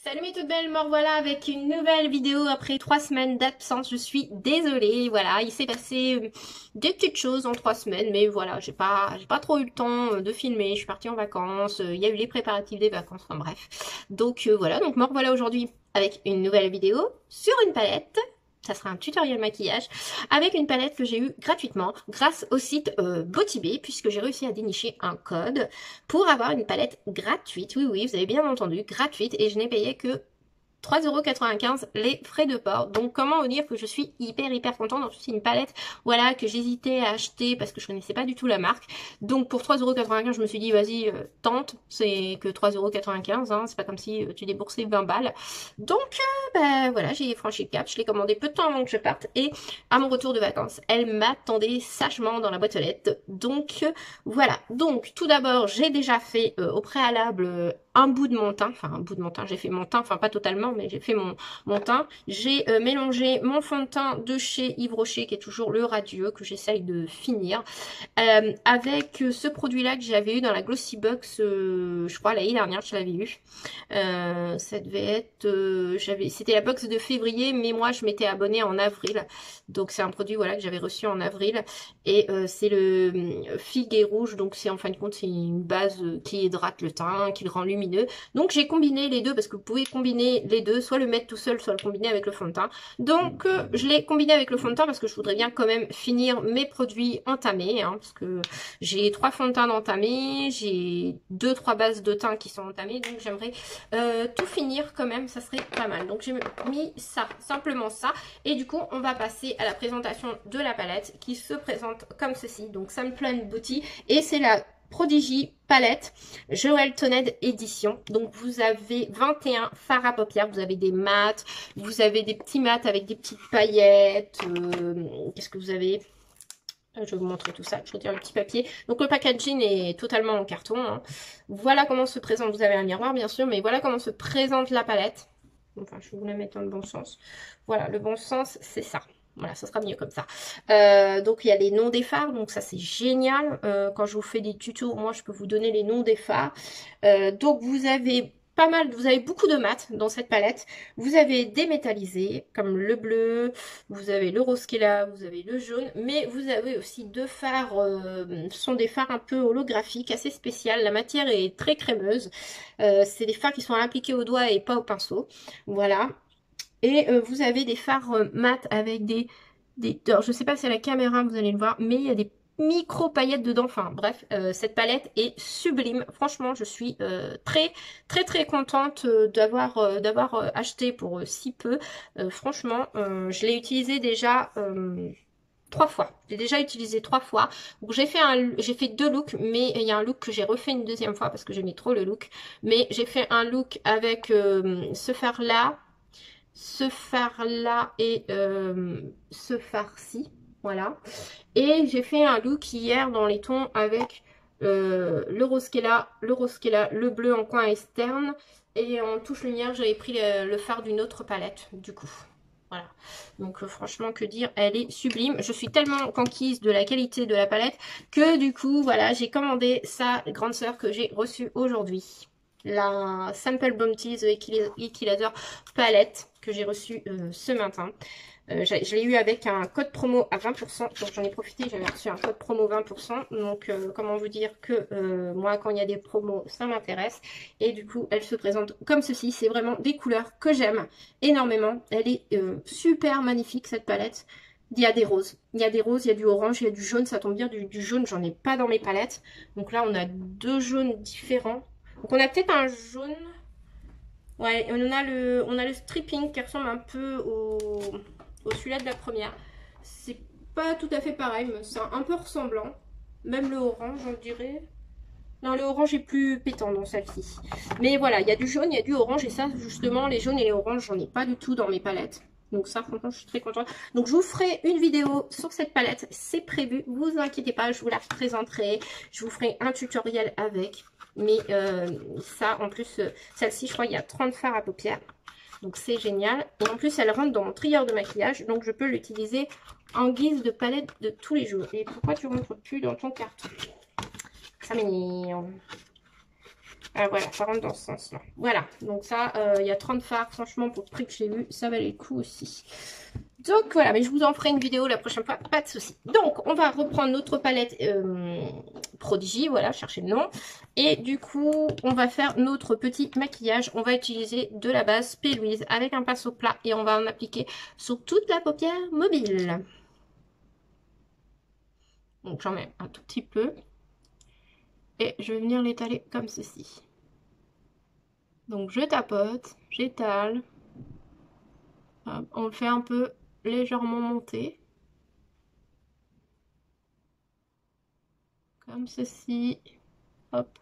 Salut mes toutes belles, me revoilà avec une nouvelle vidéo après 3 semaines d'absence. Je suis désolée, voilà, il s'est passé des petites choses en 3 semaines, mais voilà, j'ai pas trop eu le temps de filmer. Je suis partie en vacances, il y a eu les préparatifs des vacances, enfin bref. Donc voilà, donc me revoilà aujourd'hui avec une nouvelle vidéo sur une palette. Ça sera un tutoriel maquillage avec une palette que j'ai eue gratuitement grâce au site Botibé, puisque j'ai réussi à dénicher un code pour avoir une palette gratuite. Oui, oui, vous avez bien entendu, gratuite, et je n'ai payé que 3,95 € les frais de port. Donc comment vous dire que je suis hyper contente. En plus c'est une palette voilà que j'hésitais à acheter parce que je connaissais pas du tout la marque. Donc pour 3,95 € je me suis dit vas-y tente, c'est que 3,95 €, hein, c'est pas comme si tu déboursais 20 balles. Donc bah voilà, j'ai franchi le cap, je l'ai commandé peu de temps avant que je parte et à mon retour de vacances, elle m'attendait sagement dans la boîte aux lettres. Donc voilà, donc tout d'abord j'ai déjà fait au préalable un bout de mon teint, enfin un bout de mon teint, j'ai fait mon teint, enfin pas totalement, mais j'ai fait mon teint. J'ai mélangé mon fond de teint de chez Yves Rocher, qui est toujours le radieux, que j'essaye de finir, avec ce produit-là que j'avais eu dans la Glossy Box, je crois l'année dernière, je l'avais eu. Ça devait être, c'était la box de février, mais moi je m'étais abonnée en avril, donc c'est un produit voilà que j'avais reçu en avril, et c'est le Figuet Rouge, donc c'est en fin de compte c'est une base qui hydrate le teint, qui le rend lumineux. Donc j'ai combiné les deux parce que vous pouvez combiner les deux, soit le mettre tout seul, soit le combiner avec le fond de teint. Donc je l'ai combiné avec le fond de teint parce que je voudrais bien quand même finir mes produits entamés, hein, parce que j'ai 3 fonds de teint entamés, j'ai 2-3 bases de teint qui sont entamées, donc j'aimerais tout finir quand même, ça serait pas mal. Donc j'ai mis ça, simplement ça, et du coup on va passer à la présentation de la palette qui se présente comme ceci. Donc Sunplan Beauty, et c'est la Prodigy palette Joël Toned édition. Donc vous avez 21 fards à paupières, vous avez des mats, vous avez des petits mats avec des petites paillettes, qu'est-ce que vous avez? Je vais vous montrer tout ça, je retire le petit papier. Donc le packaging est totalement en carton, hein. Voilà comment se présente, vous avez un miroir bien sûr, mais voilà comment se présente la palette. Enfin, je vais vous la mettre dans le bon sens. Voilà, le bon sens, c'est ça. Voilà, ça sera mieux comme ça. Donc il y a les noms des fards, donc ça c'est génial. Quand je vous fais des tutos, moi je peux vous donner les noms des fards. Donc vous avez pas mal, vous avez beaucoup de mat dans cette palette. Vous avez des métallisés comme le bleu, vous avez le rose qui est là, vous avez le jaune, mais vous avez aussi deux fards, ce sont des fards un peu holographiques, assez spéciales. La matière est très crémeuse. C'est des fards qui sont appliqués au doigt et pas au pinceau. Voilà. Et vous avez des fards mat avec alors, je sais pas si à la caméra vous allez le voir, mais il y a des micro paillettes dedans. Enfin bref, cette palette est sublime. Franchement, je suis très contente d'avoir acheté pour si peu. Franchement, je l'ai utilisé déjà 3 fois. J'ai déjà utilisé 3 fois. Donc j'ai fait 2 looks, mais il y a un look que j'ai refait une deuxième fois parce que j'aimais trop le look. Mais j'ai fait un look avec ce fard là et ce fard-ci, voilà. Et j'ai fait un look hier dans les tons avec le rose qui est là, le bleu en coin externe, et en touche lumière j'avais pris le fard d'une autre palette du coup. Voilà, donc franchement que dire, elle est sublime. Je suis tellement conquise de la qualité de la palette que du coup voilà, j'ai commandé sa grande sœur que j'ai reçue aujourd'hui, la Sample Bounty The Equilator palette que j'ai reçue ce matin. Je l'ai eu avec un code promo à 20%, donc j'en ai profité, j'avais reçu un code promo 20%, donc comment vous dire que moi quand il y a des promos ça m'intéresse, et du coup elle se présente comme ceci. C'est vraiment des couleurs que j'aime énormément, elle est super magnifique cette palette. Il y a des roses, il y a du orange, il y a du jaune, ça tombe bien, du jaune j'en ai pas dans mes palettes, donc là on a 2 jaunes différents, donc on a peut-être un jaune, ouais, on a le stripping qui ressemble un peu au celui-là de la première. C'est pas tout à fait pareil, mais c'est un peu ressemblant. Même le orange, on dirait. Non, le orange est plus pétant dans celle-ci. Mais voilà, il y a du jaune, il y a du orange. Et ça, justement, les jaunes et les oranges, j'en ai pas du tout dans mes palettes. Donc ça, franchement, je suis très contente. Donc je vous ferai une vidéo sur cette palette. C'est prévu, vous inquiétez pas, je vous la présenterai. Je vous ferai un tutoriel avec. Mais ça, en plus, celle-ci, je crois, il y a 30 fards à paupières. Donc c'est génial. Et en plus, elle rentre dans mon trieur de maquillage. Donc je peux l'utiliser en guise de palette de tous les jours. Et pourquoi tu rentres plus dans ton carton? Ça m'énerve. Ah voilà, ça rentre dans ce sens-là. Voilà, donc ça, il y a 30 fards. Franchement, pour le prix que j'ai eu, ça valait le coup aussi. Donc voilà, mais je vous en ferai une vidéo la prochaine fois, pas de souci. Donc, on va reprendre notre palette Prodigy, voilà, cherchez le nom. Et du coup, on va faire notre petit maquillage. On va utiliser de la base P. Louise avec un pinceau plat et on va en appliquer sur toute la paupière mobile. Donc, j'en mets un tout petit peu. Et je vais venir l'étaler comme ceci. Donc, je tapote, j'étale. On le fait un peu légèrement monter. Comme ceci. Hop.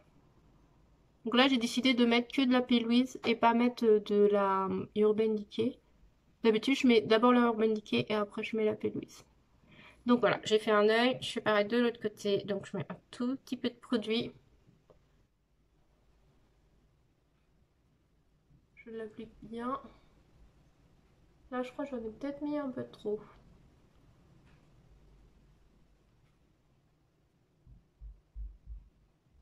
Donc là, j'ai décidé de mettre que de la P. Louise et pas mettre de la Urban Decay. D'habitude, je mets d'abord la Urban Decay et après, je mets la P. Louise. Donc voilà, j'ai fait un œil. Je fais pareil de l'autre côté. Donc, je mets un tout petit peu de produit. Je l'applique bien. Là, je crois que j'en ai peut-être mis un peu trop.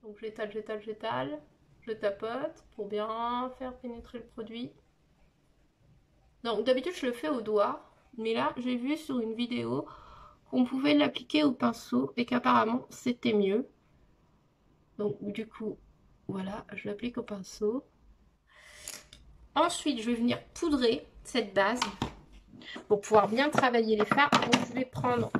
Donc, j'étale, j'étale, j'étale. Je tapote pour bien faire pénétrer le produit. Donc, d'habitude, je le fais au doigt. Mais là, j'ai vu sur une vidéo qu'on pouvait l'appliquer au pinceau et qu'apparemment, c'était mieux. Donc, du coup, voilà, je l'applique au pinceau. Ensuite, je vais venir poudrer cette base pour pouvoir bien travailler les fards. Donc, je vais prendre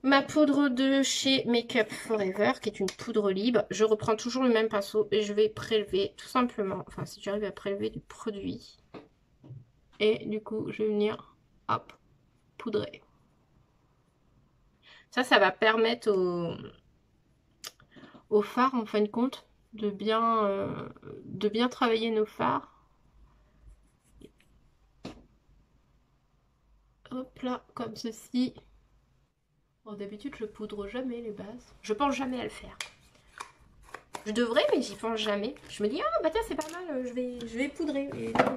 ma poudre de chez Make Up Forever, qui est une poudre libre. Je reprends toujours le même pinceau et je vais prélever tout simplement, enfin, si j'arrive à prélever du produit. Et du coup, je vais venir, hop, poudrer. Ça va permettre aux fards, en fin de compte, de bien travailler nos fards. Hop là, comme ceci. Bon, d'habitude, je poudre jamais les bases. Je pense jamais à le faire. Je devrais, mais j'y pense jamais. Je me dis, ah bah tiens, c'est pas mal, je vais poudrer. Et là,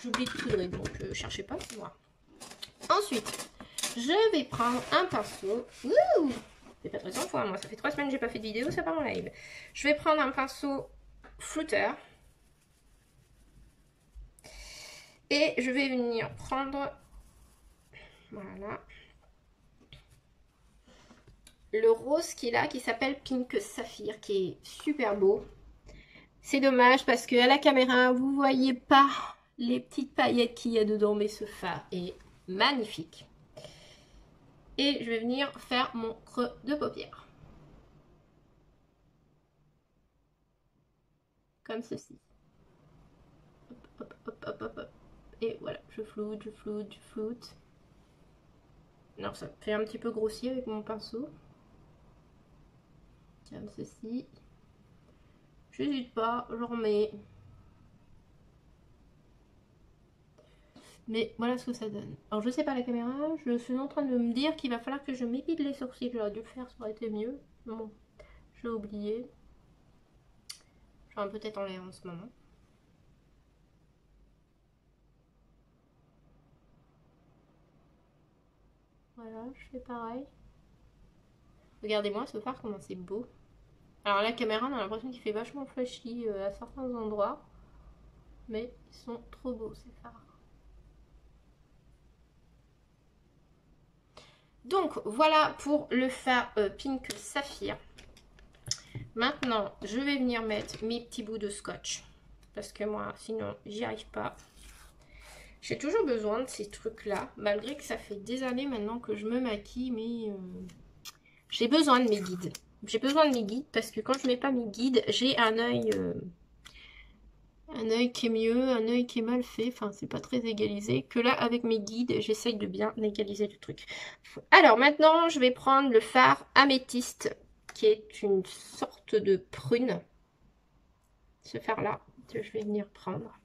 j'oublie de poudrer, donc cherchez pas, c'est moi. Ensuite, je vais prendre un pinceau. Ouh, c'est pas très fois, moi. Ça fait 3 semaines que j'ai pas fait de vidéo, c'est pas mon live. Je vais prendre un pinceau flouteur. Et je vais venir prendre, voilà, le rose qu'il a, qui s'appelle Pink Saphir, qui est super beau. C'est dommage parce que à la caméra, vous voyez pas les petites paillettes qu'il y a dedans, mais ce fard est magnifique. Et je vais venir faire mon creux de paupière. Comme ceci. Hop, hop, hop, hop, hop. Et voilà, je floute, je floute, je floute. Alors ça fait un petit peu grossier avec mon pinceau. Comme ceci. J'hésite pas, j'en remets. Mais voilà ce que ça donne. Alors je sais pas la caméra, je suis en train de me dire qu'il va falloir que je m'épile les sourcils. J'aurais dû le faire, ça aurait été mieux. Bon, j'ai oublié. J'en ai peut-être en l'air en ce moment. Voilà, je fais pareil. Regardez-moi ce fard, comment c'est beau. Alors la caméra, on a l'impression qu'il fait vachement flashy à certains endroits. Mais ils sont trop beaux ces fards. Donc voilà pour le fard Pink Saphir. Maintenant, je vais venir mettre mes petits bouts de scotch. Parce que moi, sinon, j'y arrive pas. J'ai toujours besoin de ces trucs-là. Malgré que ça fait des années maintenant que je me maquille. Mais j'ai besoin de mes guides. J'ai besoin de mes guides parce que quand je mets pas mes guides, j'ai un œil qui est mieux, un œil qui est mal fait. Enfin, c'est pas très égalisé. Que là, avec mes guides, j'essaye de bien égaliser le truc. Alors, maintenant, je vais prendre le fard améthyste, qui est une sorte de prune. Ce fard-là, que je vais venir prendre.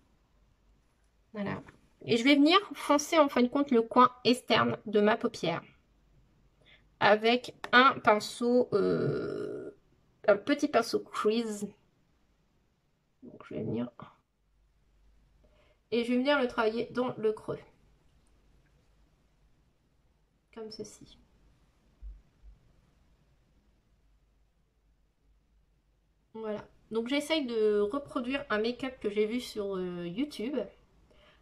Voilà. Et je vais venir foncer, en fin de compte, le coin externe de ma paupière. Avec un pinceau, un petit pinceau crease. Donc, je vais venir... Et je vais venir le travailler dans le creux. Comme ceci. Voilà. Donc j'essaye de reproduire un make-up que j'ai vu sur YouTube.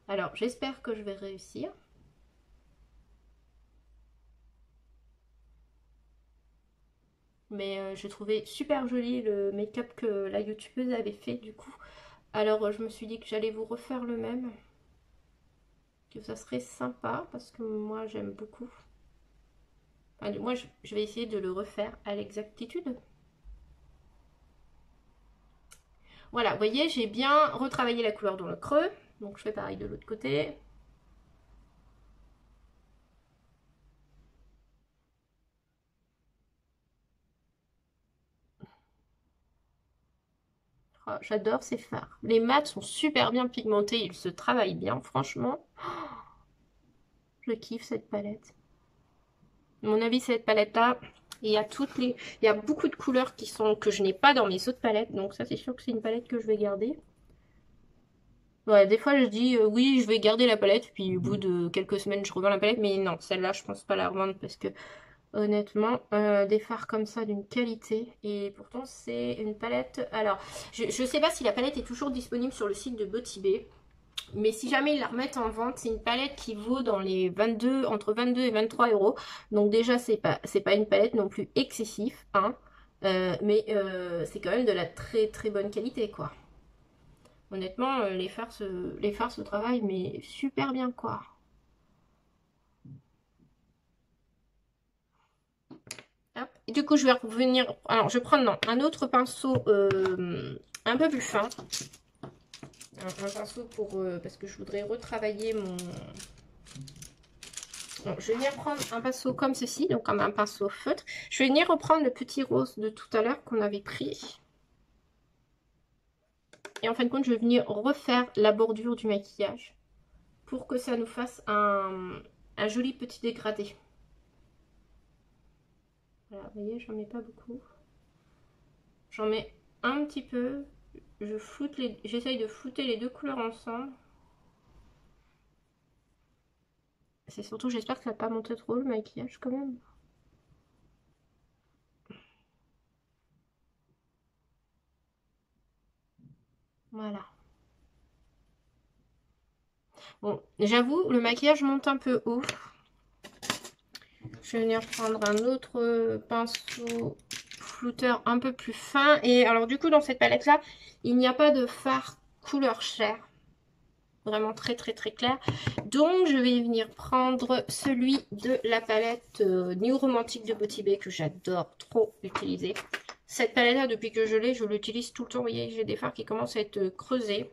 Alors j'espère que je vais réussir. Mais j'ai trouvé super joli le make-up que la youtubeuse avait fait du coup. Alors je me suis dit que j'allais vous refaire le même. Que ça serait sympa parce que moi j'aime beaucoup. Enfin, moi je vais essayer de le refaire à l'exactitude. Voilà, vous voyez, j'ai bien retravaillé la couleur dans le creux. Donc je fais pareil de l'autre côté. Oh, j'adore ces fards. Les mats sont super bien pigmentés, ils se travaillent bien, franchement. Je kiffe cette palette. À mon avis, cette palette-là, il y a il y a beaucoup de couleurs que je n'ai pas dans mes autres palettes. Donc ça, c'est sûr que c'est une palette que je vais garder. Ouais, des fois je dis oui, je vais garder la palette, puis au bout de quelques semaines, je revends la palette. Mais non, celle-là, je pense pas la revendre parce que honnêtement, des fards comme ça d'une qualité. Et pourtant, c'est une palette. Alors, je sais pas si la palette est toujours disponible sur le site de Beauty Bay. Mais si jamais ils la remettent en vente, c'est une palette qui vaut dans les 22, entre 22 et 23 euros. Donc déjà, c'est pas une palette non plus excessive, hein. Mais c'est quand même de la très très bonne qualité, quoi. Honnêtement, les fards se travaillent, mais super bien, quoi. Hop. Et du coup, je vais revenir... Alors, je vais prendre non, un autre pinceau un peu plus fin. Un pinceau parce que je voudrais retravailler mon... Bon, je vais venir prendre un pinceau comme ceci, donc comme un pinceau feutre. Je vais venir reprendre le petit rose de tout à l'heure qu'on avait pris. Et en fin de compte, je vais venir refaire la bordure du maquillage pour que ça nous fasse un joli petit dégradé. Voilà, vous voyez, j'en mets pas beaucoup. J'en mets un petit peu. J'essaye de flouter les deux couleurs ensemble. C'est surtout, j'espère que ça va pas monter trop le maquillage quand même. Voilà. Bon, j'avoue, le maquillage monte un peu haut. Je vais venir prendre un autre pinceau flouteur un peu plus fin. Et alors du coup, dans cette palette-là, il n'y a pas de fard couleur chair. Vraiment très très très clair. Donc je vais venir prendre celui de la palette New Romantic de Beauty Bay que j'adore trop utiliser. Cette palette-là, depuis que je l'ai, je l'utilise tout le temps. Vous voyez, j'ai des fards qui commencent à être creusés.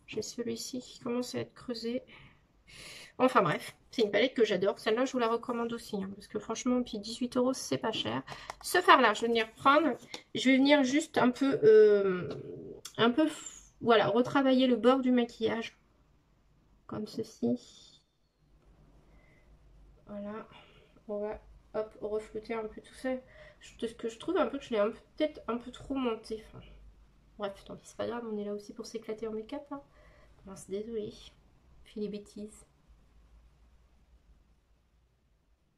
J'ai celui-ci qui commence à être creusé. Enfin bref, c'est une palette que j'adore. Celle-là, je vous la recommande aussi. Hein, parce que franchement, puis 18 euros, c'est pas cher. Ce fard-là, je vais venir prendre. Je vais venir juste voilà, retravailler le bord du maquillage. Comme ceci. Voilà. On va, hop, reflouter un peu tout ça. Ce que je trouve un peu que je l'ai peut-être un peu trop monté. Enfin, bref, tant pis, c'est pas grave. On est là aussi pour s'éclater en make-up. Hein. Mince, désolée. Fais les bêtises.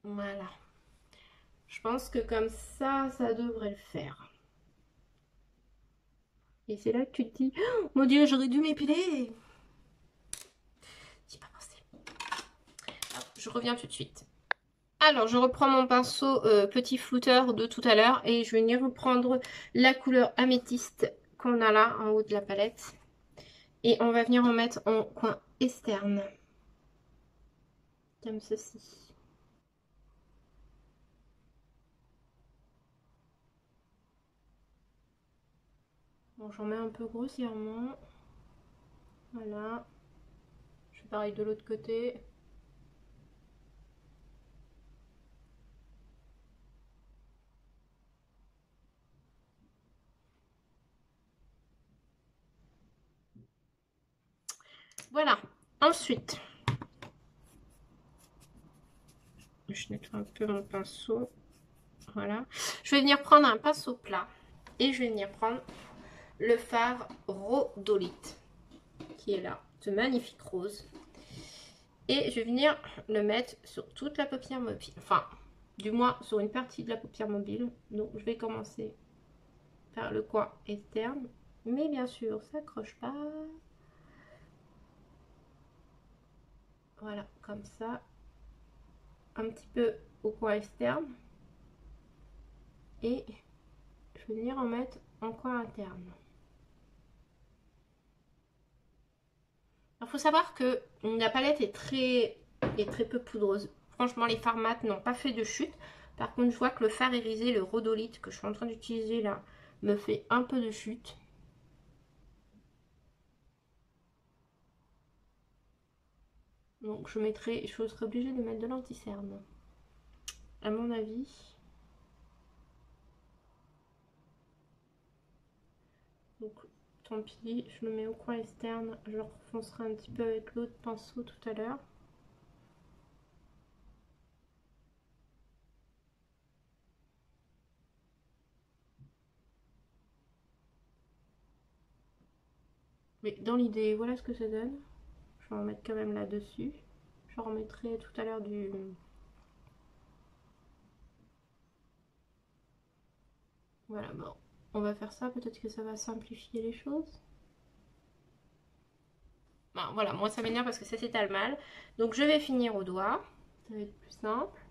Voilà. Je pense que comme ça devrait le faire. Et c'est là que tu te dis, oh, mon Dieu, j'aurais dû m'épiler. J'y ai pas pensé. Hop, je reviens tout de suite. Alors, je reprends mon pinceau petit flouteur de tout à l'heure et je vais venir reprendre la couleur améthyste qu'on a là en haut de la palette. Et on va venir en mettre en coin externe. Comme ceci. Bon, j'en mets un peu grossièrement. Voilà. Je fais pareil de l'autre côté. Voilà. Ensuite, je nettoie un peu mon pinceau. Voilà. Je vais venir prendre un pinceau plat. Et je vais venir prendre le fard Rhodolite. Qui est là. Ce magnifique rose. Et je vais venir le mettre sur toute la paupière mobile. Enfin, du moins sur une partie de la paupière mobile. Donc je vais commencer par le coin externe. Mais bien sûr, ça accroche pas. Voilà, comme ça. Un petit peu au coin externe. Et je vais venir en mettre en coin interne. Il faut savoir que la palette est très peu poudreuse. Franchement, les fards mat n'ont pas fait de chute. Par contre, je vois que le fard irisé, le rhodolite que je suis en train d'utiliser là, me fait un peu de chute. Donc je serai obligée de mettre de l'anti-cerne, à mon avis. Donc tant pis, je le mets au coin externe. Je le refoncerai un petit peu avec l'autre pinceau tout à l'heure. Mais dans l'idée, voilà ce que ça donne. Je vais en mettre quand même là-dessus. Je remettrai tout à l'heure du... Voilà, bon. On va faire ça, peut-être que ça va simplifier les choses. Bon, voilà, moi ça m'énerve parce que ça s'étale mal. Donc je vais finir au doigt. Ça va être plus simple.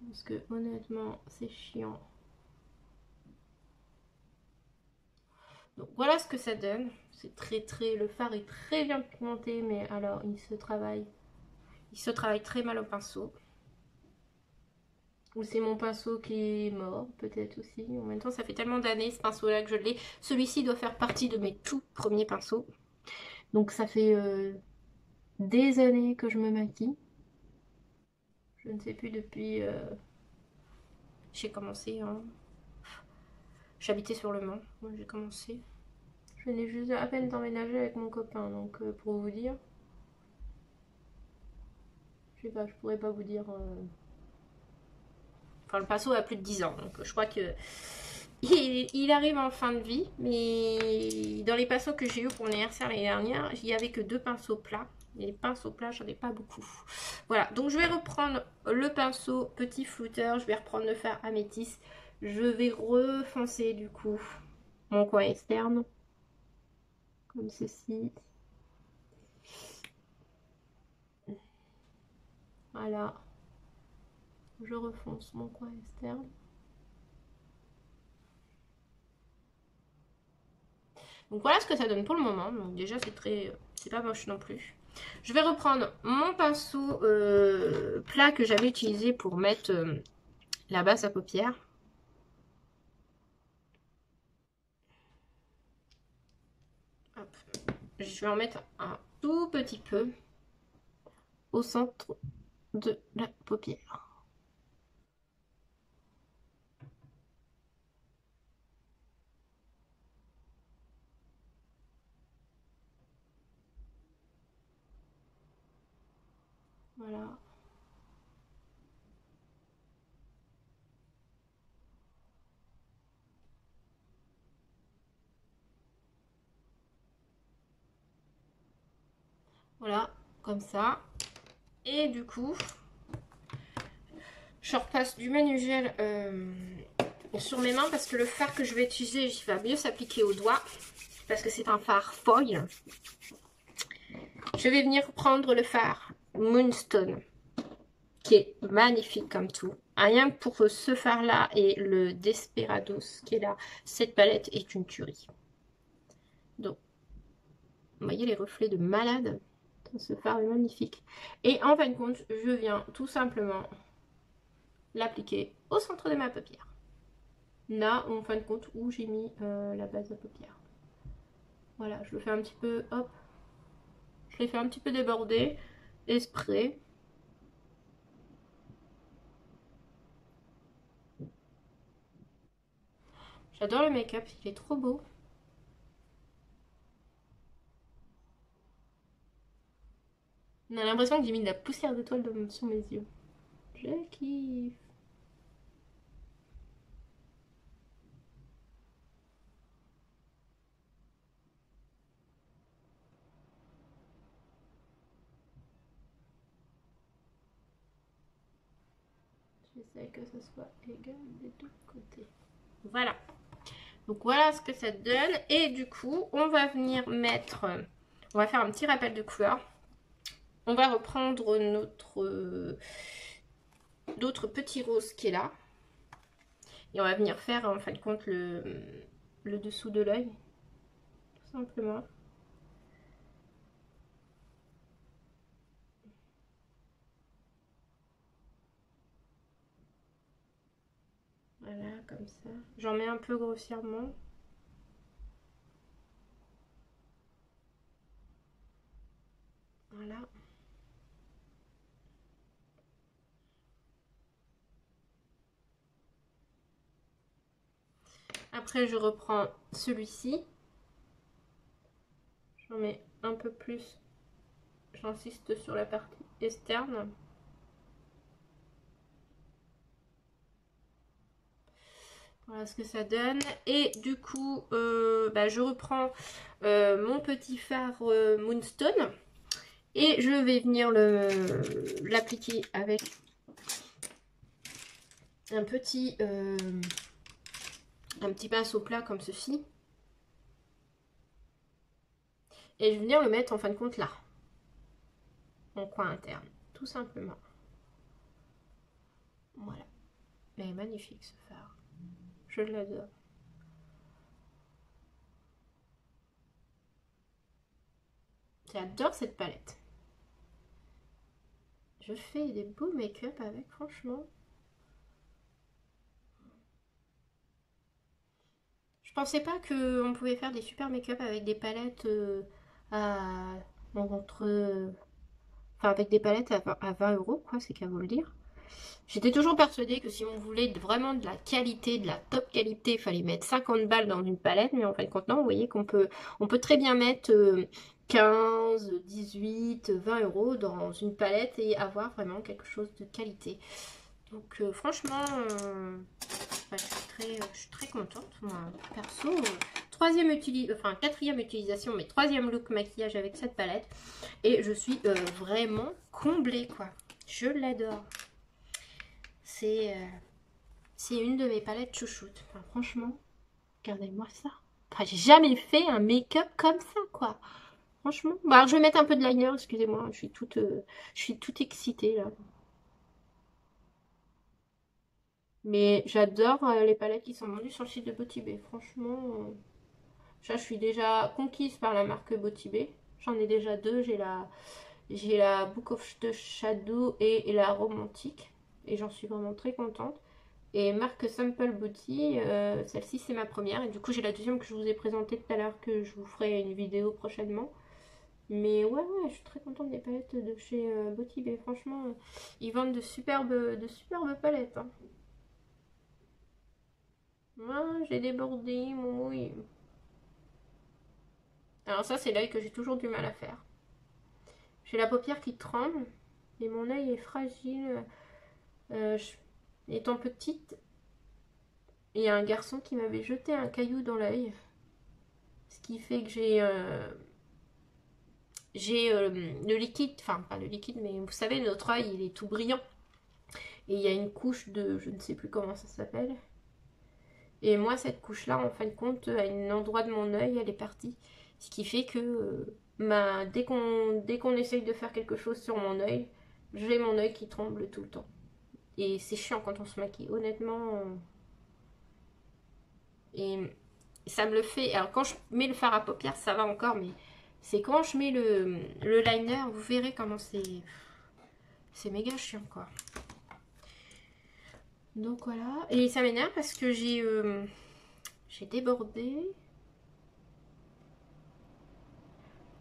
Parce que honnêtement, c'est chiant. Donc voilà ce que ça donne. C'est le fard est très bien pigmenté, mais alors il se travaille très mal au pinceau. Ou c'est mon pinceau qui est mort, peut-être aussi. En même temps, ça fait tellement d'années ce pinceau-là que je l'ai. Celui-ci doit faire partie de mes tout premiers pinceaux. Donc ça fait des années que je me maquille. Je ne sais plus depuis... j'ai commencé, hein. J'habitais sur le Mans, moi j'ai commencé. Je venais juste à peine d'emménager avec mon copain, donc pour vous dire... Je sais pas, je pourrais pas vous dire... Enfin, le pinceau a plus de 10 ans, donc je crois que il arrive en fin de vie. Mais dans les pinceaux que j'ai eu pour l'anniversaire l'année dernière, il n'y avait que 2 pinceaux plats. Et les pinceaux plats, j'en ai pas beaucoup. Voilà, donc je vais reprendre le pinceau petit flouteur. Je vais reprendre le fard améthyste. Je vais refoncer du coup mon coin externe. Comme ceci. Voilà. Je refonce mon coin externe. Donc voilà ce que ça donne pour le moment. Donc déjà c'est pas moche non plus. Je vais reprendre mon pinceau plat que j'avais utilisé pour mettre la base à paupières. Hop. Je vais en mettre un tout petit peu au centre de la paupière. Voilà. Voilà, comme ça. Et du coup, je repasse du Manugel sur mes mains parce que le fard que je vais utiliser, il va mieux s'appliquer aux doigts parce que c'est un fard foil. Je vais venir prendre le fard Moonstone qui est magnifique comme tout. Rien que pour ce fard là et le Desperados qui est là, cette palette est une tuerie. Donc, vous voyez les reflets de malade. Ce fard est magnifique. Et en fin de compte, je viens tout simplement l'appliquer au centre de ma paupière. Là, en fin de compte, où j'ai mis la base à paupières. Voilà, je le fais un petit peu, hop. Je l'ai fait un petit peu déborder. Et spray. J'adore le make-up, il est trop beau. On a l'impression que j'ai mis de la poussière d'étoile sur mes yeux. Je kiffe. J'essaie que ce soit égal des deux côtés. Voilà. Donc voilà ce que ça donne. Et du coup, on va venir mettre... On va faire un petit rappel de couleur. On va reprendre notre petit rose qui est là. Et on va venir faire en fin de compte le dessous de l'œil. Tout simplement. Voilà, comme ça. J'en mets un peu grossièrement. Voilà. Après, je reprends celui-ci. J'en mets un peu plus. J'insiste sur la partie externe. Voilà ce que ça donne. Et du coup, je reprends mon petit fard Moonstone. Et je vais venir l'appliquer avec un petit pinceau plat comme ceci. Et je vais venir le mettre en fin de compte là. En coin interne. Tout simplement. Voilà. Elle est magnifique ce fard. Je l'adore. J'adore cette palette. Je fais des beaux make-up avec, franchement. Je pensais pas qu'on pouvait faire des super make-up avec des palettes avec des palettes à 20 €, quoi, c'est qu'à vous le dire. J'étais toujours persuadée que si on voulait vraiment de la qualité, de la top qualité, il fallait mettre 50 balles dans une palette, mais en fin de compte, non, vous voyez qu'on peut très bien mettre 15, 18, 20 € dans une palette et avoir vraiment quelque chose de qualité. Donc franchement, je suis très contente, moi, perso. Quatrième utilisation, mais troisième look maquillage avec cette palette. Et je suis vraiment comblée, quoi. Je l'adore. C'est une de mes palettes chouchoutes. Enfin, franchement, regardez-moi ça. Enfin, j'ai jamais fait un make-up comme ça, quoi. Franchement. Bon, alors, je vais mettre un peu de liner, excusez-moi. Je suis toute excitée, là. Mais j'adore les palettes qui sont vendues sur le site de Botibé. Franchement, je suis déjà conquise par la marque Botibé. J'en ai déjà deux. J'ai la Book of the Shadow et la Romantique. Et j'en suis vraiment très contente. Et marque Simple Beauty, celle-ci c'est ma première. Et du coup j'ai la deuxième que je vous ai présentée tout à l'heure, que je vous ferai une vidéo prochainement. Mais ouais, je suis très contente des palettes de chez Botibé. Franchement, ils vendent de superbes palettes. Hein. J'ai débordé, mon oui. Alors ça, c'est l'œil que j'ai toujours du mal à faire. J'ai la paupière qui tremble et mon œil est fragile. Étant petite, il y a un garçon qui m'avait jeté un caillou dans l'œil. Ce qui fait que j'ai le liquide, enfin pas le liquide, mais vous savez, notre œil, il est tout brillant. Et il y a une couche de, je ne sais plus comment ça s'appelle. Et moi, cette couche-là, en fin de compte, à un endroit de mon œil, elle est partie. Ce qui fait que dès qu'on essaye de faire quelque chose sur mon œil, j'ai mon œil qui tremble tout le temps. Et c'est chiant quand on se maquille, honnêtement. Et ça me le fait. Alors quand je mets le fard à paupières, ça va encore, mais c'est quand je mets le liner, vous verrez comment c'est méga chiant, quoi. Donc voilà. Et ça m'énerve parce que j'ai débordé.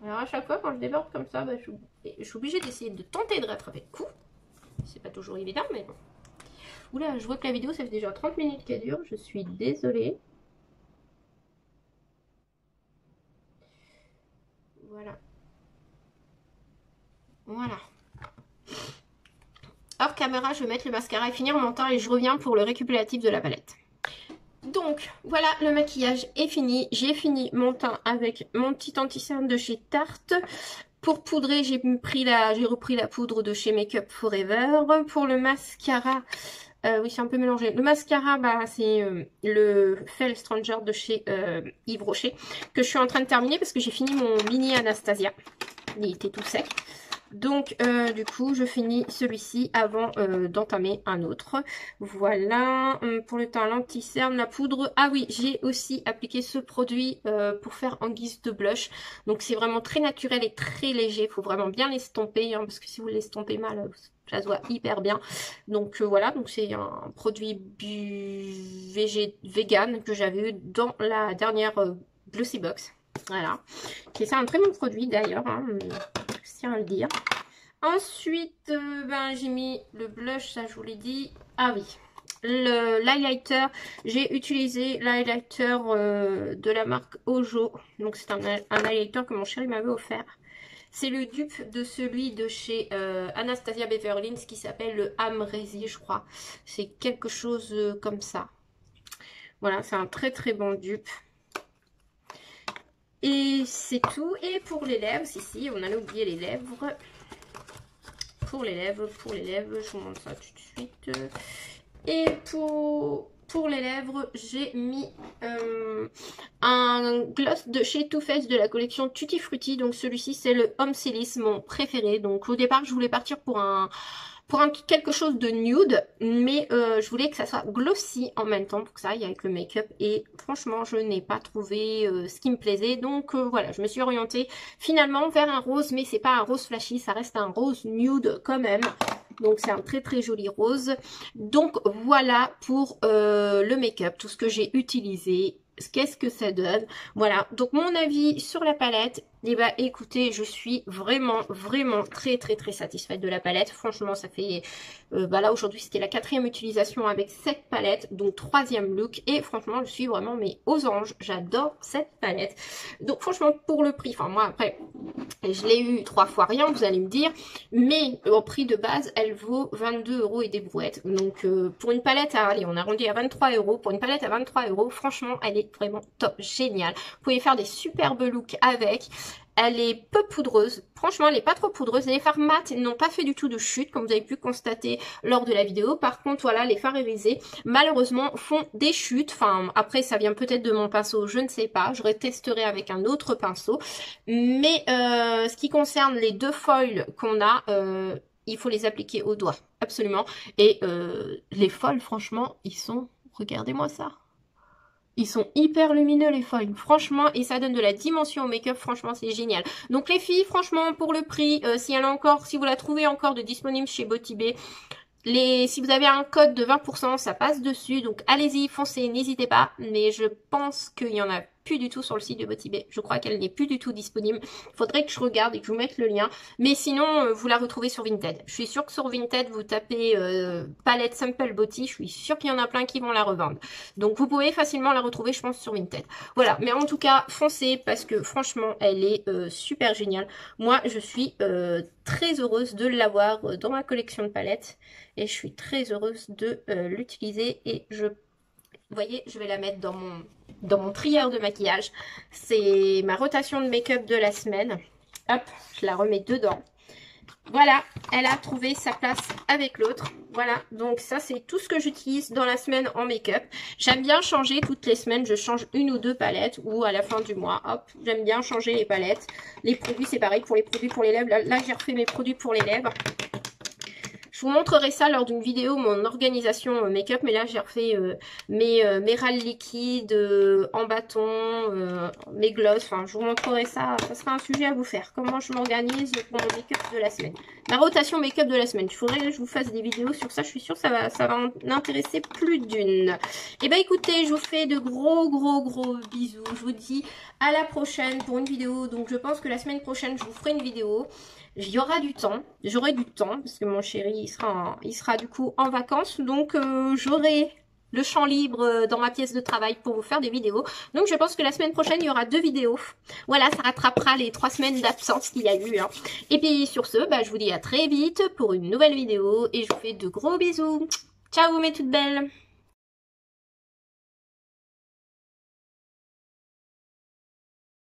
Alors à chaque fois quand je déborde comme ça, je suis obligée d'essayer de tenter de rattraper le coup. C'est pas toujours évident, mais bon. Oula, je vois que la vidéo ça fait déjà 30 minutes qu'elle dure. Je suis désolée. Voilà. Voilà. Hors caméra, je vais mettre le mascara et finir mon teint et je reviens pour le récupératif de la palette. Donc, voilà, le maquillage est fini. J'ai fini mon teint avec mon petit anti-cerne de chez Tarte. Pour poudrer, j'ai repris la poudre de chez Make Up Forever. Pour le mascara, Oui, c'est un peu mélangé. Le mascara, bah, c'est le Fell Stranger de chez Yves Rocher, que je suis en train de terminer parce que j'ai fini mon mini Anastasia. Il était tout sec. Donc, du coup, je finis celui-ci avant d'entamer un autre. Voilà. Pour le teint l'anti-cerne, la poudre. Ah oui, j'ai aussi appliqué ce produit pour faire en guise de blush. Donc, c'est vraiment très naturel et très léger. Il faut vraiment bien l'estomper, hein, parce que si vous l'estompez mal, ça se voit hyper bien. Donc, voilà. Donc, c'est un produit vegan que j'avais eu dans la dernière Glossy Box. Voilà. C'est un très bon produit d'ailleurs, hein, je tiens à le dire. Ensuite, ben, j'ai mis le blush, ça je vous l'ai dit. Ah oui, l'highlighter. J'ai utilisé l'highlighter de la marque Ojo. Donc c'est un highlighter que mon chéri m'avait offert. C'est le dupe de celui de chez Anastasia Beverly Hills qui s'appelle le Amrezy, je crois. C'est quelque chose comme ça. Voilà, c'est un très très bon dupe. Et c'est tout. Et pour les lèvres, si, on a oublié les lèvres. Pour les lèvres, je vous montre ça tout de suite. Et pour les lèvres, j'ai mis un gloss de chez Too Faced de la collection Tutti Frutti. Donc celui-ci, c'est le Homme Cilice, mon préféré. Donc au départ, je voulais partir pour quelque chose de nude, mais je voulais que ça soit glossy en même temps pour que ça aille avec le make-up, et franchement je n'ai pas trouvé ce qui me plaisait, donc voilà, je me suis orientée finalement vers un rose, mais c'est pas un rose flashy, ça reste un rose nude quand même, donc c'est un très très joli rose. Donc voilà pour le make-up, tout ce que j'ai utilisé. Qu'est-ce que ça donne? Voilà, donc mon avis sur la palette, et bah écoutez, je suis vraiment très satisfaite de la palette. Franchement, ça fait, bah là aujourd'hui c'était la 4e utilisation avec cette palette, donc 3e look, et franchement je suis vraiment mais aux anges, j'adore cette palette. Donc franchement pour le prix, enfin moi après je l'ai eu 3 fois rien, vous allez me dire, mais au prix de base elle vaut 22 € et des brouettes. Donc pour une palette, allez, on a rendu à 23 €, pour une palette à 23 €, franchement elle est vraiment top, géniale. Vous pouvez faire des superbes looks avec. Elle est peu poudreuse, franchement elle est pas trop poudreuse. Les fards mat n'ont pas fait du tout de chute comme vous avez pu constater lors de la vidéo. Par contre voilà, les fards irisés malheureusement font des chutes. Enfin après ça vient peut-être de mon pinceau, je ne sais pas, je retesterai avec un autre pinceau. Mais ce qui concerne les 2 foils qu'on a, il faut les appliquer au doigt, absolument. Et les foils franchement ils sont, regardez-moi ça. Ils sont hyper lumineux les foils, franchement, et ça donne de la dimension au make-up, franchement c'est génial. Donc les filles, franchement pour le prix, si vous la trouvez encore de disponible chez Beauty Bay, si vous avez un code de 20%, ça passe dessus, donc allez-y, foncez, n'hésitez pas. Mais je pense qu'il y en a plus du tout sur le site de Beauty Bay. Je crois qu'elle n'est plus du tout disponible. Il faudrait que je regarde et que je vous mette le lien. Mais sinon, vous la retrouvez sur Vinted. Je suis sûre que sur Vinted, vous tapez palette Simple Beauty. Je suis sûre qu'il y en a plein qui vont la revendre. Donc vous pouvez facilement la retrouver, je pense, sur Vinted. Voilà, mais en tout cas, foncez parce que franchement, elle est super géniale. Moi, je suis très heureuse de l'avoir dans ma collection de palettes. Et je suis très heureuse de l'utiliser. Et vous voyez, je vais la mettre dans mon trieur de maquillage. C'est ma rotation de make-up de la semaine. Hop, je la remets dedans. Voilà, elle a trouvé sa place avec l'autre. Voilà, donc ça c'est tout ce que j'utilise dans la semaine en make-up. J'aime bien changer toutes les semaines, je change 1 ou 2 palettes, ou à la fin du mois, hop, j'aime bien changer les palettes. Les produits c'est pareil pour les produits pour les lèvres. Là j'ai refait mes produits pour les lèvres. Je vous montrerai ça lors d'une vidéo, mon organisation make-up, mais là j'ai refait mes râles liquides en bâton, mes gloss, enfin je vous montrerai ça, ça sera un sujet à vous faire, comment je m'organise pour mon make-up de la semaine. Ma rotation make-up de la semaine, il faudrait que je vous fasse des vidéos sur ça, je suis sûre que ça va en intéresser plus d'une. Et bah écoutez, je vous fais de gros bisous, je vous dis à la prochaine pour une vidéo, donc je pense que la semaine prochaine je vous ferai une vidéo. Il y aura du temps, j'aurai du temps parce que mon chéri il sera du coup en vacances, donc j'aurai le champ libre dans ma pièce de travail pour vous faire des vidéos. Donc je pense que la semaine prochaine il y aura 2 vidéos. Voilà, ça rattrapera les 3 semaines d'absence qu'il y a eu. Hein. Et puis sur ce, bah, je vous dis à très vite pour une nouvelle vidéo et je vous fais de gros bisous. Ciao mes toutes belles.